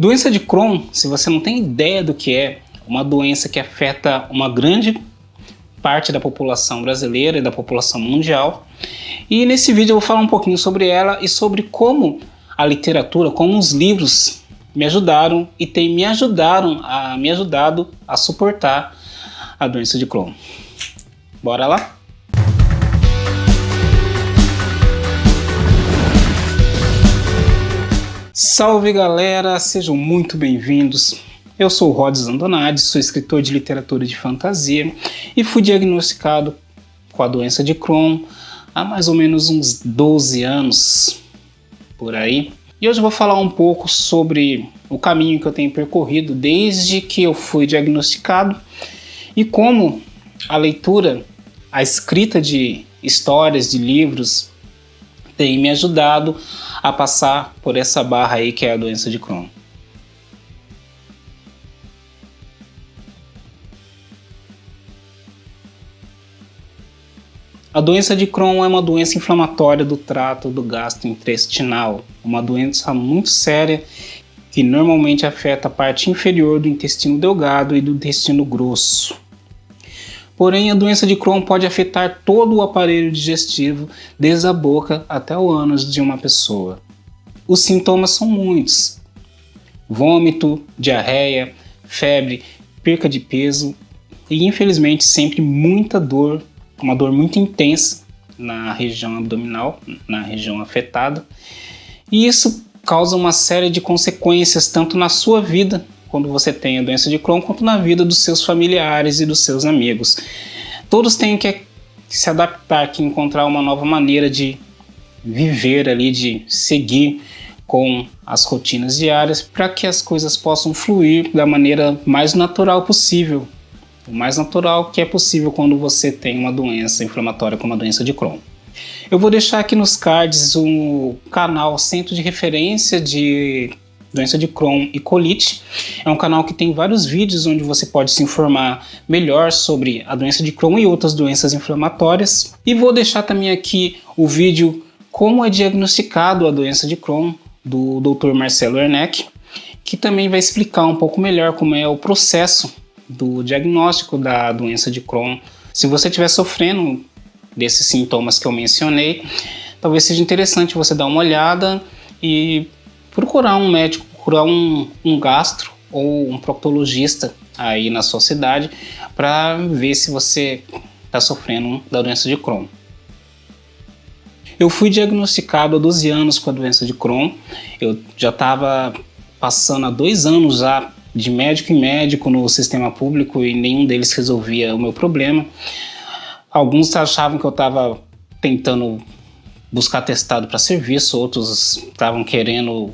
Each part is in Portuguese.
Doença de Crohn, se você não tem ideia do que é, uma doença que afeta uma grande parte da população brasileira e da população mundial. E nesse vídeo eu vou falar um pouquinho sobre ela e sobre como a literatura, como os livros me ajudaram e têm me ajudado a suportar a doença de Crohn. Bora lá? Salve galera, sejam muito bem-vindos. Eu sou o Rhodes Andonadi, sou escritor de literatura de fantasia e fui diagnosticado com a doença de Crohn há mais ou menos uns 12 anos, por aí. E hoje eu vou falar um pouco sobre o caminho que eu tenho percorrido desde que eu fui diagnosticado e como a leitura, a escrita de histórias, de livros, tem me ajudado a passar por essa barra aí que é a doença de Crohn. A doença de Crohn é uma doença inflamatória do trato do gastrointestinal, uma doença muito séria que normalmente afeta a parte inferior do intestino delgado e do intestino grosso. Porém, a doença de Crohn pode afetar todo o aparelho digestivo, desde a boca até o ânus de uma pessoa. Os sintomas são muitos: vômito, diarreia, febre, perca de peso e, infelizmente, sempre muita dor, uma dor muito intensa na região abdominal, na região afetada. E isso causa uma série de consequências tanto na sua vida, quando você tem a doença de Crohn, quanto na vida dos seus familiares e dos seus amigos. Todos têm que se adaptar, que encontrar uma nova maneira de viver ali, de seguir com as rotinas diárias, para que as coisas possam fluir da maneira mais natural possível. O mais natural que é possível quando você tem uma doença inflamatória como a doença de Crohn. Eu vou deixar aqui nos cards o canal Centro de Referência de Doença de Crohn e Colite. É um canal que tem vários vídeos onde você pode se informar melhor sobre a doença de Crohn e outras doenças inflamatórias. E vou deixar também aqui o vídeo Como é diagnosticado a doença de Crohn, do Dr. Marcelo Werneck, que também vai explicar um pouco melhor como é o processo do diagnóstico da doença de Crohn. Se você estiver sofrendo desses sintomas que eu mencionei, talvez seja interessante você dar uma olhada e procurar um médico, procurar um gastro ou um proctologista aí na sua cidade para ver se você está sofrendo da doença de Crohn. Eu fui diagnosticado há 12 anos com a doença de Crohn. Eu já estava passando há 2 anos já de médico em médico no sistema público e nenhum deles resolvia o meu problema. Alguns achavam que eu estava tentando buscar atestado para serviço, outros estavam querendo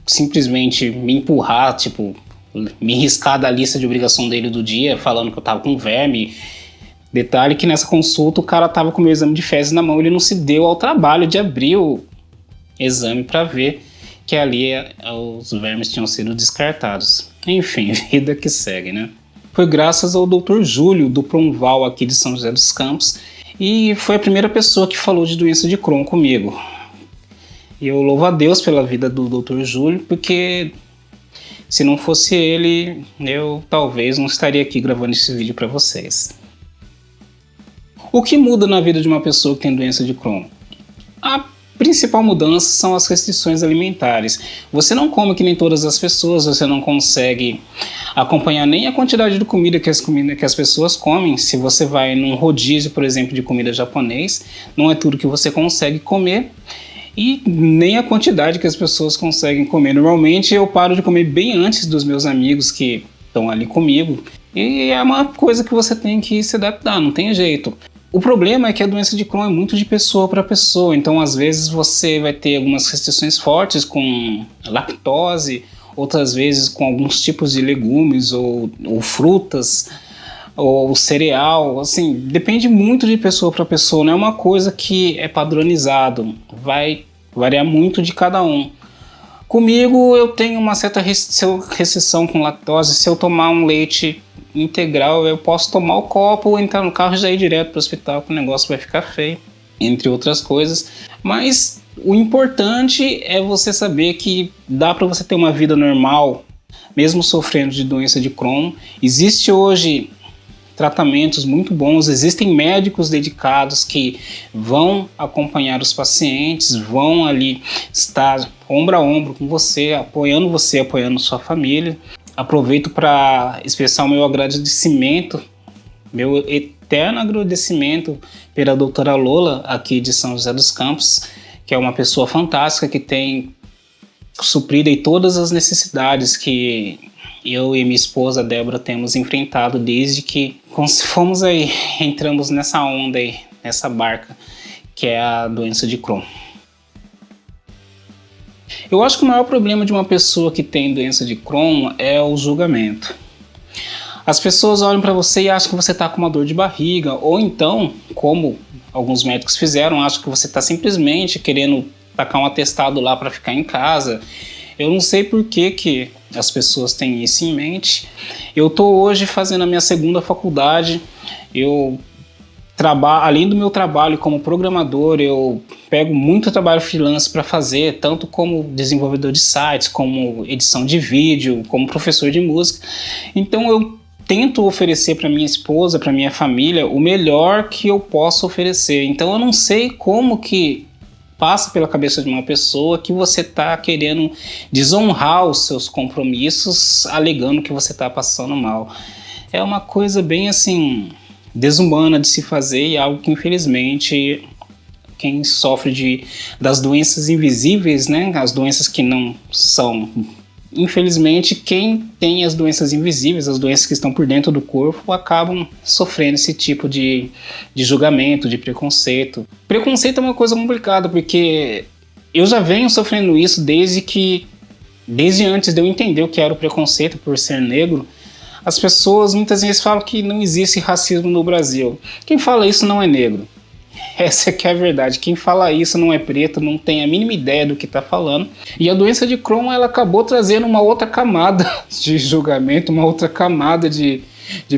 simplesmente me empurrar, tipo, me riscar da lista de obrigação dele do dia, falando que eu estava com verme. Detalhe que nessa consulta o cara estava com o meu exame de fezes na mão, ele não se deu ao trabalho de abrir o exame para ver que ali os vermes tinham sido descartados. Enfim, vida que segue, né? Foi graças ao Dr. Júlio, do Pronval aqui de São José dos Campos, e foi a primeira pessoa que falou de doença de Crohn comigo. E eu louvo a Deus pela vida do Dr. Júlio, porque se não fosse ele, eu talvez não estaria aqui gravando esse vídeo para vocês. O que muda na vida de uma pessoa que tem doença de Crohn? A principal mudança são as restrições alimentares. Você não come que nem todas as pessoas, você não consegue acompanhar nem a quantidade de comida que as pessoas comem. Se você vai num rodízio, por exemplo, de comida japonês, não é tudo que você consegue comer e nem a quantidade que as pessoas conseguem comer. Normalmente eu paro de comer bem antes dos meus amigos que estão ali comigo e é uma coisa que você tem que se adaptar, não tem jeito. O problema é que a doença de Crohn é muito de pessoa para pessoa, então às vezes você vai ter algumas restrições fortes com lactose, outras vezes com alguns tipos de legumes ou frutas ou cereal, assim, depende muito de pessoa para pessoa, não é uma coisa que é padronizado, vai variar muito de cada um. Comigo eu tenho uma certa restrição com lactose. Se eu tomar um leite integral, eu posso tomar o copo ou entrar no carro e já ir direto para o hospital, que o negócio vai ficar feio, entre outras coisas. Mas O importante é você saber que dá para você ter uma vida normal, mesmo sofrendo de doença de Crohn. Existe hoje tratamentos muito bons, existem médicos dedicados que vão acompanhar os pacientes, vão ali estar ombro a ombro com você, apoiando sua família. Aproveito para expressar o meu agradecimento, meu eterno agradecimento pela doutora Lola, aqui de São José dos Campos, que é uma pessoa fantástica que tem suprido aí todas as necessidades que eu e minha esposa Débora temos enfrentado desde que entramos nessa onda aí, nessa barca, que é a doença de Crohn. Eu acho que o maior problema de uma pessoa que tem doença de Crohn é o julgamento. As pessoas olham para você e acham que você está com uma dor de barriga, ou então, como alguns médicos fizeram, acham que você está simplesmente querendo tacar um atestado lá para ficar em casa. Eu não sei por que as pessoas têm isso em mente. Eu estou hoje fazendo a minha segunda faculdade. Além do meu trabalho como programador, eu pego muito trabalho freelance para fazer, tanto como desenvolvedor de sites, como edição de vídeo, como professor de música. Então eu tento oferecer para minha esposa, para minha família, o melhor que eu posso oferecer. Então eu não sei como que passa pela cabeça de uma pessoa que você está querendo desonrar os seus compromissos, alegando que você está passando mal. É uma coisa bem assim, desumana de se fazer e algo que infelizmente quem sofre das doenças invisíveis, né, as doenças que não são... Infelizmente, quem tem as doenças invisíveis, as doenças que estão por dentro do corpo, acabam sofrendo esse tipo de julgamento, de preconceito. Preconceito é uma coisa complicada, porque eu já venho sofrendo isso desde antes de eu entender o que era o preconceito por ser negro. As pessoas muitas vezes falam que não existe racismo no Brasil. Quem fala isso não é negro. Essa que é a verdade. Quem fala isso não é preto, não tem a mínima ideia do que está falando. E a doença de Crohn, ela acabou trazendo uma outra camada de julgamento, uma outra camada de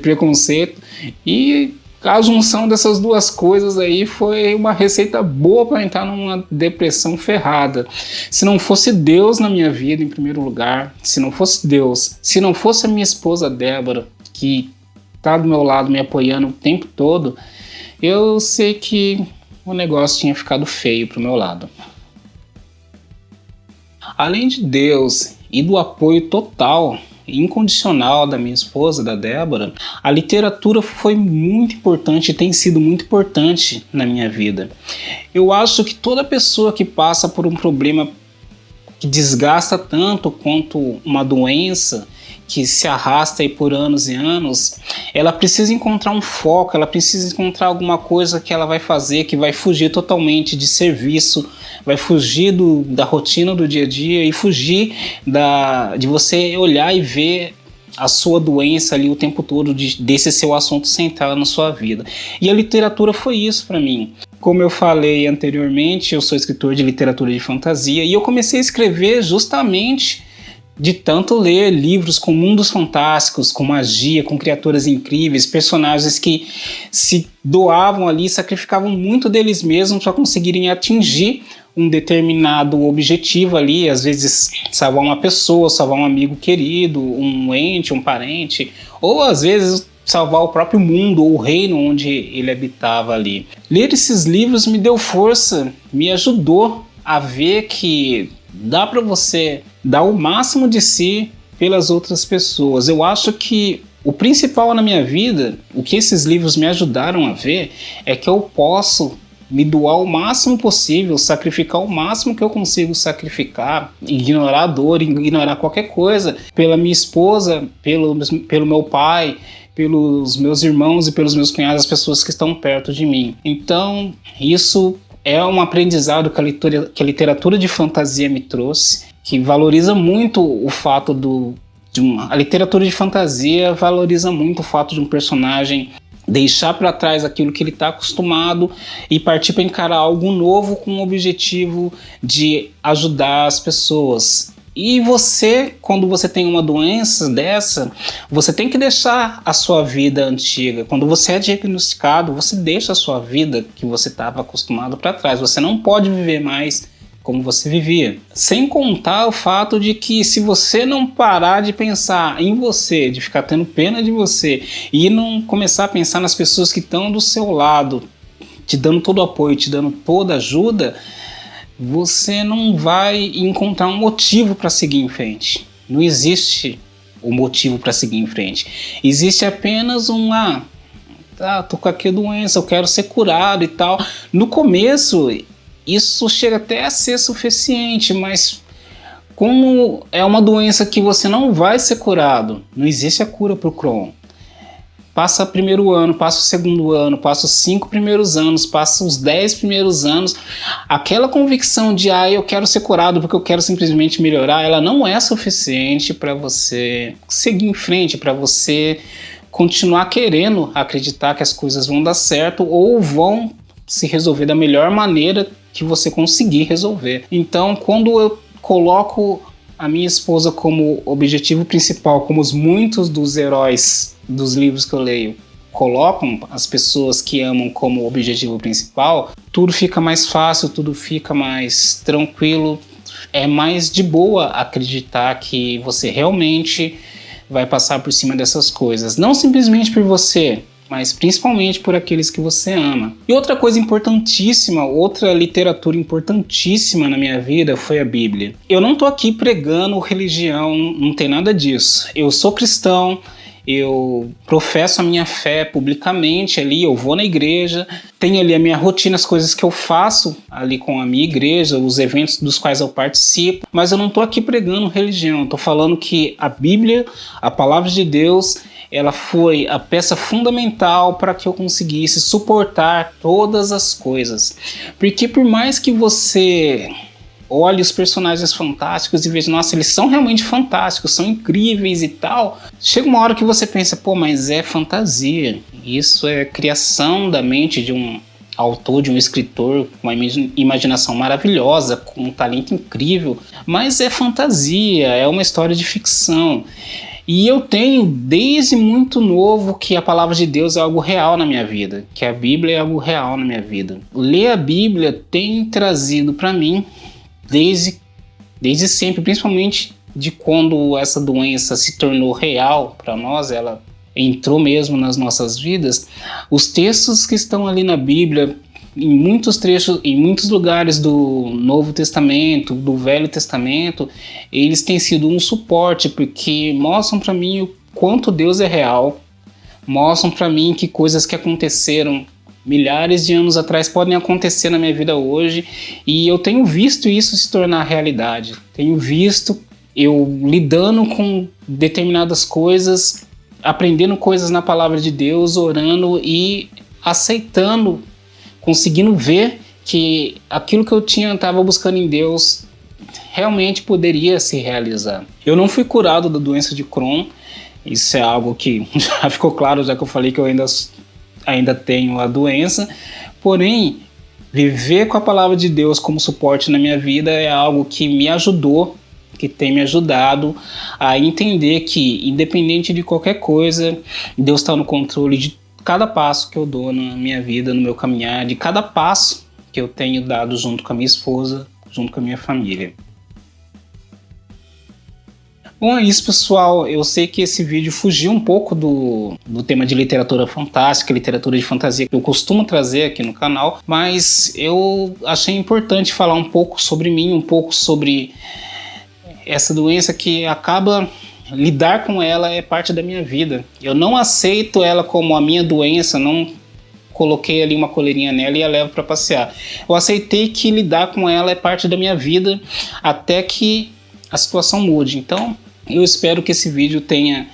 preconceito. E a junção dessas duas coisas aí foi uma receita boa para entrar numa depressão ferrada. Se não fosse Deus na minha vida, em primeiro lugar, se não fosse Deus, se não fosse a minha esposa Débora, que está do meu lado me apoiando o tempo todo, eu sei que o negócio tinha ficado feio pro meu lado. Além de Deus e do apoio total e incondicional da minha esposa, da Débora, a literatura foi muito importante e tem sido muito importante na minha vida. Eu acho que toda pessoa que passa por um problema que desgasta tanto quanto uma doença, que se arrasta aí por anos e anos, ela precisa encontrar um foco, ela precisa encontrar alguma coisa que ela vai fazer, que vai fugir totalmente de serviço, vai fugir da rotina do dia a dia e fugir de você olhar e ver a sua doença ali o tempo todo, desse seu assunto central na sua vida. E a literatura foi isso para mim. Como eu falei anteriormente, eu sou escritor de literatura de fantasia e eu comecei a escrever justamente de tanto ler livros com mundos fantásticos, com magia, com criaturas incríveis, personagens que se doavam ali, sacrificavam muito deles mesmos para conseguirem atingir um determinado objetivo ali, às vezes salvar uma pessoa, salvar um amigo querido, um ente, um parente, ou às vezes salvar o próprio mundo ou o reino onde ele habitava ali. Ler esses livros me deu força, me ajudou a ver que dá para você dar o máximo de si pelas outras pessoas. Eu acho que o principal na minha vida, o que esses livros me ajudaram a ver, é que eu posso me doar o máximo possível, sacrificar o máximo que eu consigo sacrificar, ignorar a dor, ignorar qualquer coisa, pela minha esposa, pelo meu pai, pelos meus irmãos e pelos meus cunhados, as pessoas que estão perto de mim. Então, isso é um aprendizado que a literatura de fantasia me trouxe, que valoriza muito o fato a literatura de fantasia valoriza muito o fato de um personagem deixar para trás aquilo que ele está acostumado e partir para encarar algo novo com o objetivo de ajudar as pessoas. E você, quando você tem uma doença dessa, você tem que deixar a sua vida antiga. Quando você é diagnosticado, você deixa a sua vida que você estava acostumado para trás. Você não pode viver mais como você vivia. Sem contar o fato de que se você não parar de pensar em você, de ficar tendo pena de você e não começar a pensar nas pessoas que estão do seu lado, te dando todo o apoio, te dando toda a ajuda, você não vai encontrar um motivo para seguir em frente. Não existe o motivo para seguir em frente. Existe apenas tô com aqui a doença, eu quero ser curado e tal. No começo, isso chega até a ser suficiente, mas como é uma doença que você não vai ser curado, não existe a cura para o Crohn. Passa o primeiro ano, passa o segundo ano, passa os 5 primeiros anos, passa os 10 primeiros anos. Aquela convicção de eu quero ser curado porque eu quero simplesmente melhorar, ela não é suficiente para você seguir em frente, para você continuar querendo acreditar que as coisas vão dar certo ou vão se resolver da melhor maneira que você conseguir resolver. Então, quando eu coloco a minha esposa como objetivo principal, como muitos dos heróis dos livros que eu leio colocam as pessoas que amam como objetivo principal, tudo fica mais fácil, tudo fica mais tranquilo, é mais de boa acreditar que você realmente vai passar por cima dessas coisas, não simplesmente por você, mas principalmente por aqueles que você ama. E outra coisa importantíssima, outra literatura importantíssima na minha vida foi a Bíblia. Eu não tô aqui pregando religião, não tem nada disso. Eu sou cristão, eu professo a minha fé publicamente ali, eu vou na igreja, tenho ali a minha rotina, as coisas que eu faço ali com a minha igreja, os eventos dos quais eu participo, mas eu não tô aqui pregando religião, eu tô falando que a Bíblia, a palavra de Deus, ela foi a peça fundamental para que eu conseguisse suportar todas as coisas. Porque por mais que você olhe os personagens fantásticos e veja, nossa, eles são realmente fantásticos, são incríveis e tal, chega uma hora que você pensa, mas é fantasia. Isso é criação da mente de um autor, de um escritor com uma imaginação maravilhosa, com um talento incrível, mas é fantasia, é uma história de ficção. E eu tenho desde muito novo que a palavra de Deus é algo real na minha vida, que a Bíblia é algo real na minha vida. Ler a Bíblia tem trazido para mim, desde sempre, principalmente de quando essa doença se tornou real para nós, ela entrou mesmo nas nossas vidas, os textos que estão ali na Bíblia, em muitos trechos, em muitos lugares do Novo Testamento, do Velho Testamento, eles têm sido um suporte, porque mostram para mim o quanto Deus é real, mostram para mim que coisas que aconteceram milhares de anos atrás podem acontecer na minha vida hoje, e eu tenho visto isso se tornar realidade. Tenho visto eu lidando com determinadas coisas, aprendendo coisas na palavra de Deus, orando e aceitando, conseguindo ver que aquilo que eu estava buscando em Deus realmente poderia se realizar. Eu não fui curado da doença de Crohn, isso é algo que já ficou claro, já que eu falei que eu ainda tenho a doença, porém, viver com a palavra de Deus como suporte na minha vida é algo que me ajudou, que tem me ajudado a entender que, independente de qualquer coisa, Deus está no controle de cada passo que eu dou na minha vida, no meu caminhar, de cada passo que eu tenho dado junto com a minha esposa, junto com a minha família. Bom, é isso, pessoal. Eu sei que esse vídeo fugiu um pouco do tema de literatura fantástica, literatura de fantasia que eu costumo trazer aqui no canal, mas eu achei importante falar um pouco sobre mim, um pouco sobre essa doença que acaba... Lidar com ela é parte da minha vida. Eu não aceito ela como a minha doença, não coloquei ali uma coleirinha nela e a levo para passear. Eu aceitei que lidar com ela é parte da minha vida até que a situação mude. Então, eu espero que esse vídeo tenha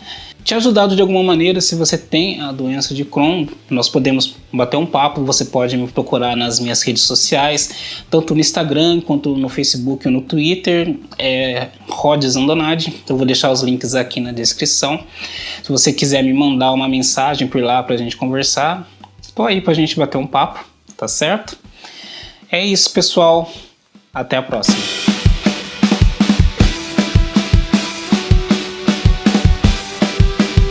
te ajudado de alguma maneira. Se você tem a doença de Crohn, nós podemos bater um papo. Você pode me procurar nas minhas redes sociais, tanto no Instagram quanto no Facebook ou no Twitter, Rhodes Andonade. Eu vou deixar os links aqui na descrição. Se você quiser me mandar uma mensagem por lá pra gente conversar, estou aí pra gente bater um papo, tá certo? É isso, pessoal. Até a próxima.